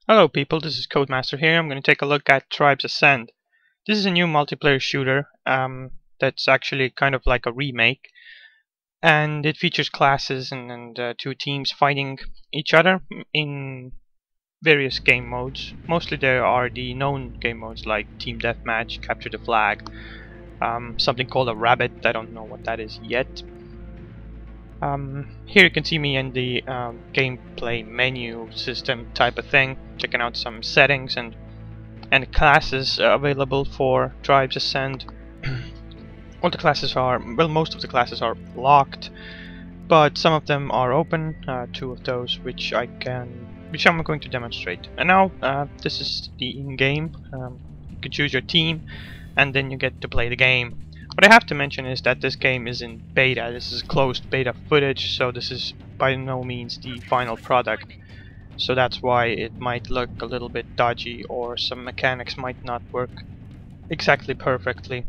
Hello people, this is Codemaster here. I'm going to take a look at Tribes Ascend. This is a new multiplayer shooter that's actually kind of like a remake, and it features classes and two teams fighting each other in various game modes. Mostly there are the known game modes like Team Deathmatch, Capture the Flag, something called a Rabbit. I don't know what that is yet. Here you can see me in the gameplay menu system type of thing, checking out some settings and classes available for Tribes Ascend. All the classes are, well, most of the classes are locked, but some of them are open. Two of those which I'm going to demonstrate. And now this is the in-game. You can choose your team, and then you get to play the game. What I have to mention is that this game is in beta. This is closed beta footage, so this is by no means the final product. So that's why it might look a little bit dodgy, or some mechanics might not work exactly perfectly.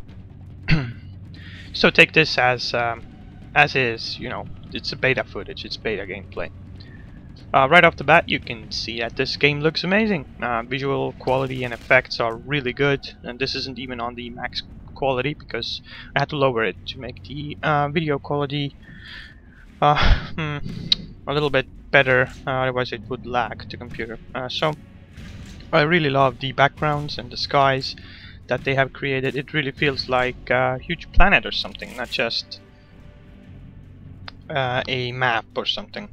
So take this as is, you know, it's a beta footage, it's beta gameplay. Right off the bat you can see that this game looks amazing. Visual quality and effects are really good, and this isn't even on the max quality because I had to lower it to make the video quality a little bit better, otherwise it would lag the computer. So I really love the backgrounds and the skies that they have created. It really feels like a huge planet or something, not just a map or something.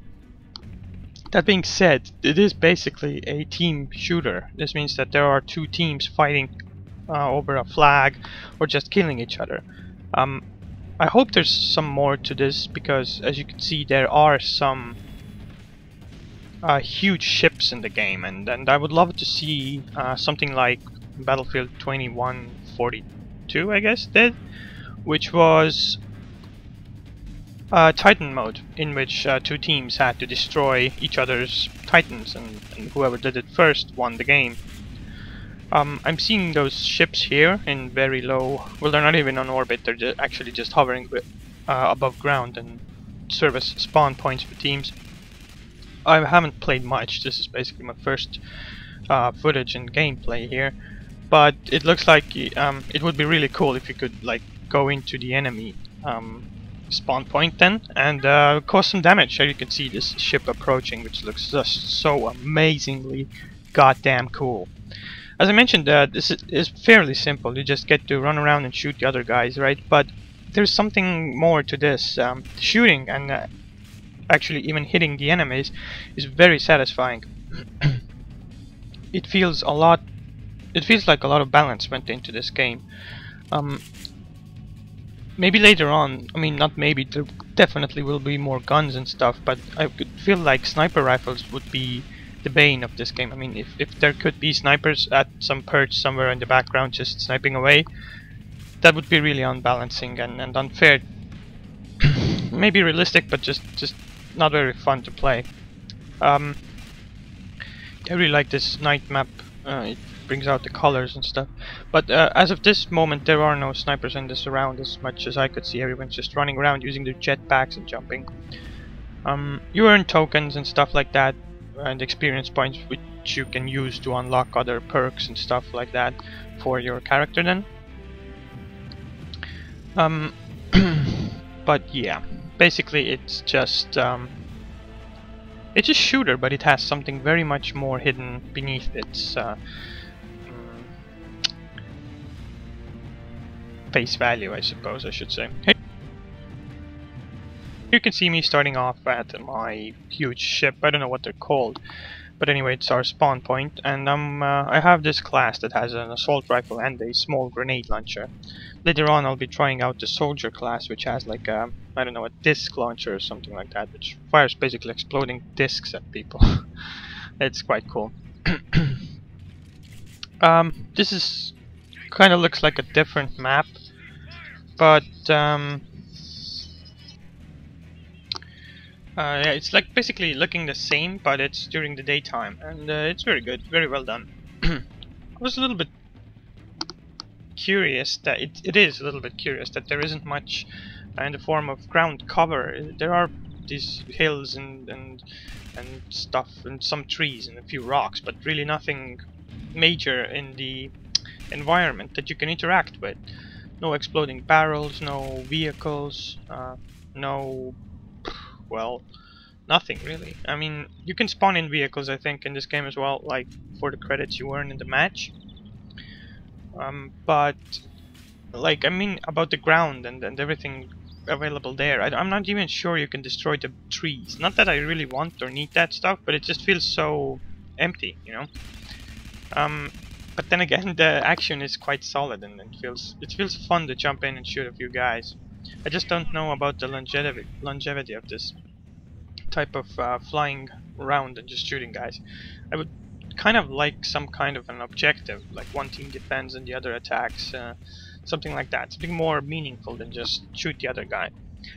That being said, it is basically a team shooter. This means that there are two teams fighting over a flag or just killing each other. I hope there's some more to this, because as you can see there are some huge ships in the game, and I would love to see something like Battlefield 2142, I guess, did, which was Titan mode, in which two teams had to destroy each other's Titans, and whoever did it first won the game. I'm seeing those ships here in very low, well, they're not even on orbit, they're actually just hovering above ground and serve as spawn points for teams. I haven't played much, this is basically my first footage and gameplay here, but it looks like it would be really cool if you could like go into the enemy spawn point then and cause some damage. Here you can see this ship approaching, which looks just so amazingly goddamn cool. As I mentioned, this is fairly simple. You just get to run around and shoot the other guys, right? But there's something more to this. Shooting and actually even hitting the enemies is very satisfying. It feels like a lot of balance went into this game. Maybe later on, I mean, not maybe, there definitely will be more guns and stuff, but I could feel like sniper rifles would be the bane of this game. I mean, if there could be snipers at some perch somewhere in the background just sniping away, that would be really unbalancing and unfair. Maybe realistic, but just not very fun to play. I really like this night map. It brings out the colors and stuff. But as of this moment, there are no snipers in this round, as much as I could see. Everyone's just running around using their jetpacks and jumping. You earn tokens and stuff like that, and experience points which you can use to unlock other perks and stuff like that for your character then. But yeah, basically it's just a shooter, but it has something very much more hidden beneath its face value, I suppose I should say. You can see me starting off at my huge ship. I don't know what they're called, but anyway, it's our spawn point, and I have this class that has an assault rifle and a small grenade launcher. Later on I'll be trying out the soldier class, which has like a, I don't know, a disc launcher or something like that, which fires basically exploding discs at people. It's quite cool. This is kind of looks like a different map, but yeah, it's like basically looking the same, but it's during the daytime, and it's very good, very well done. I was a little bit curious that it is a little bit curious that there isn't much in the form of ground cover. There are these hills and stuff, and some trees and a few rocks, but really nothing major in the environment that you can interact with. No exploding barrels, no vehicles, no, well, nothing really. I mean, you can spawn in vehicles, I think, in this game as well, like for the credits you earn in the match. But like, I mean, about the ground and everything available there, I'm not even sure you can destroy the trees. Not that I really want or need that stuff, but it just feels so empty, you know. But then again, the action is quite solid, and it feels fun to jump in and shoot a few guys. I just don't know about the longevity of this type of flying around and just shooting guys. I would kind of like some kind of an objective, like one team defends and the other attacks, something like that. Something more meaningful than just shoot the other guy.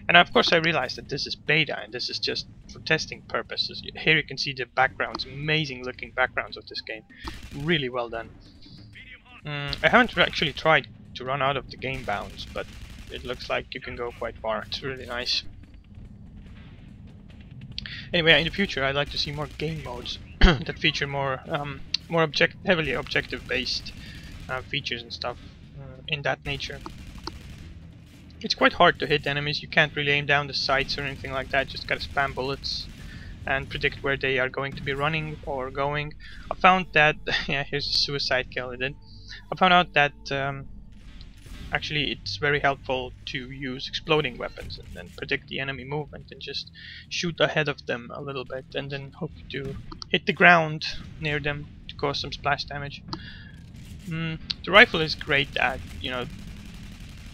And of course I realized that this is beta and this is just for testing purposes. Here you can see the backgrounds, amazing looking backgrounds of this game. Really well done. I haven't actually tried to run out of the game bounds, but it looks like you can go quite far. It's really nice. Anyway, in the future I'd like to see more game modes that feature more heavily objective based features and stuff in that nature. It's quite hard to hit enemies. You can't really aim down the sights or anything like that. Just gotta spam bullets and predict where they are going to be running or going. I found that yeah, here's a suicide kill I did. I found out that actually it's very helpful to use exploding weapons and then predict the enemy movement and just shoot ahead of them a little bit and then hope to hit the ground near them to cause some splash damage. The rifle is great at, you know,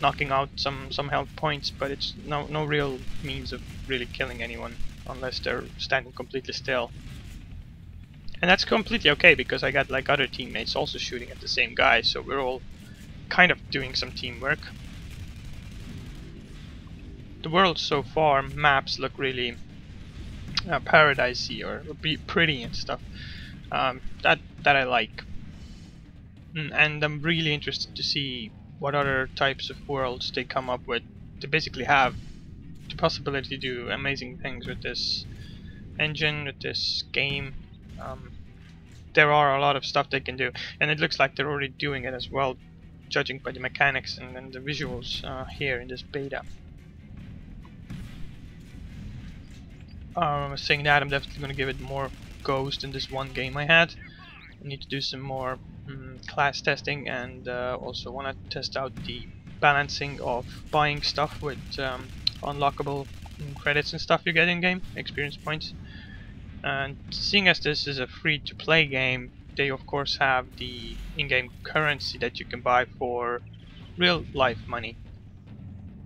knocking out some health points, but it's no real means of really killing anyone unless they're standing completely still. And that's completely okay, because I got like other teammates also shooting at the same guy, so we're all kind of doing some teamwork. The world so far, maps look really paradisey or pretty and stuff. That I like. And I'm really interested to see what other types of worlds they come up with. They basically have the possibility to do amazing things with this engine, with this game. There are a lot of stuff they can do, and it looks like they're already doing it as well, judging by the mechanics and the visuals here in this beta. Saying that, I'm definitely going to give it more goes than this one game I had. I need to do some more class testing, and also want to test out the balancing of buying stuff with unlockable credits and stuff you get in game, experience points. And seeing as this is a free-to-play game, they of course have the in-game currency that you can buy for real-life money.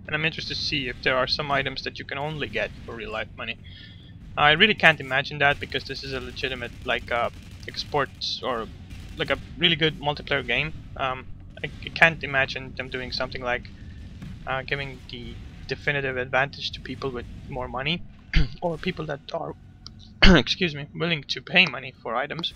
And I'm interested to see if there are some items that you can only get for real-life money. I really can't imagine that, because this is a legitimate like sports or like a really good multiplayer game. I can't imagine them doing something like giving the definitive advantage to people with more money or people that are excuse me, willing to pay money for items.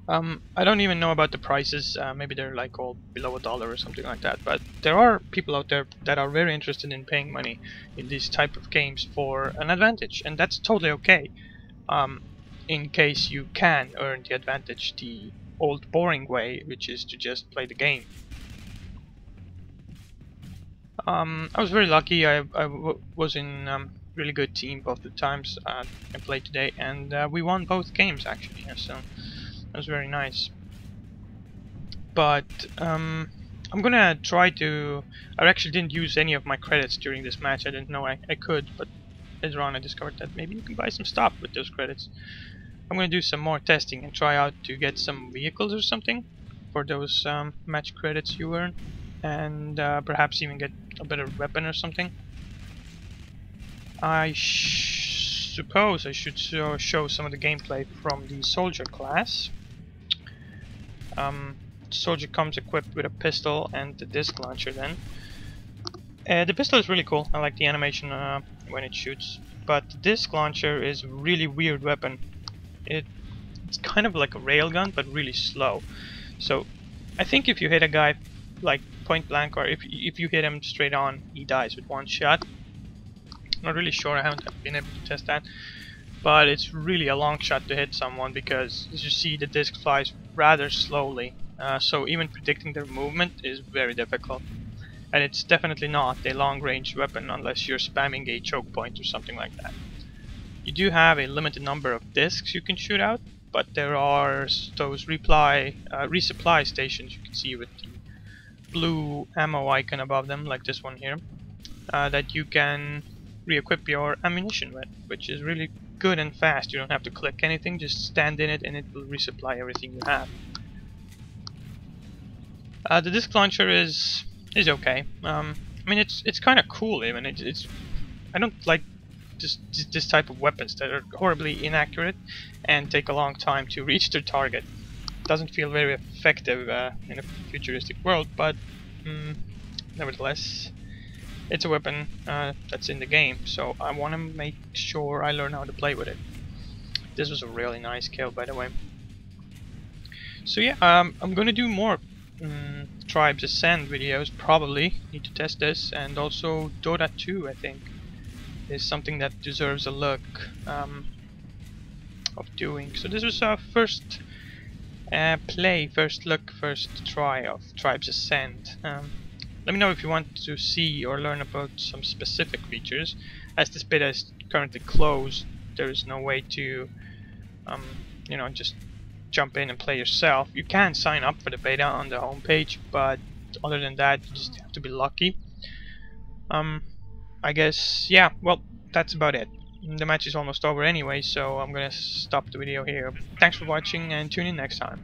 I don't even know about the prices. Maybe they're like all below $1 or something like that, but there are people out there that are very interested in paying money in these type of games for an advantage, and that's totally okay. In case you can earn the advantage the old boring way, which is to just play the game. I was very lucky. I was in really good team both the times I played today, and we won both games actually, so that was very nice. But I'm gonna try to... I actually didn't use any of my credits during this match. I didn't know I could, but later on I discovered that maybe you can buy some stuff with those credits. I'm gonna do some more testing and try out to get some vehicles or something for those match credits you earn, and perhaps even get a better weapon or something. I suppose I should show some of the gameplay from the soldier class. Soldier comes equipped with a pistol and the disc launcher then. The pistol is really cool. I like the animation when it shoots, but the disc launcher is a really weird weapon. It's kind of like a railgun, but really slow. So I think if you hit a guy like point blank, or if you hit him straight on, he dies with one shot. Not really sure, I haven't been able to test that. But it's really a long shot to hit someone because, as you see, the disc flies rather slowly. So even predicting their movement is very difficult. And it's definitely not a long-range weapon unless you're spamming a choke point or something like that. You do have a limited number of discs you can shoot out, but there are those resupply stations you can see with the blue ammo icon above them, like this one here, that you can re-equip your ammunition with, which is really good and fast. You don't have to click anything, just stand in it and it will resupply everything you have. The disc launcher is okay. I mean, it's kind of cool even. It's I don't like this type of weapons that are horribly inaccurate and take a long time to reach their target. Doesn't feel very effective in a futuristic world, but nevertheless, it's a weapon that's in the game, so I want to make sure I learn how to play with it. This was a really nice kill, by the way. So yeah, I'm gonna do more Tribes Ascend videos, probably. Need to test this, and also Dota 2, I think, is something that deserves a look of doing. So this was our first first try of Tribes Ascend. Let me know if you want to see or learn about some specific features. As this beta is currently closed, there is no way to you know, just jump in and play yourself. You can sign up for the beta on the homepage, but other than that, you just have to be lucky. I guess, yeah, well, that's about it. The match is almost over anyway, so I'm gonna stop the video here. Thanks for watching and tune in next time.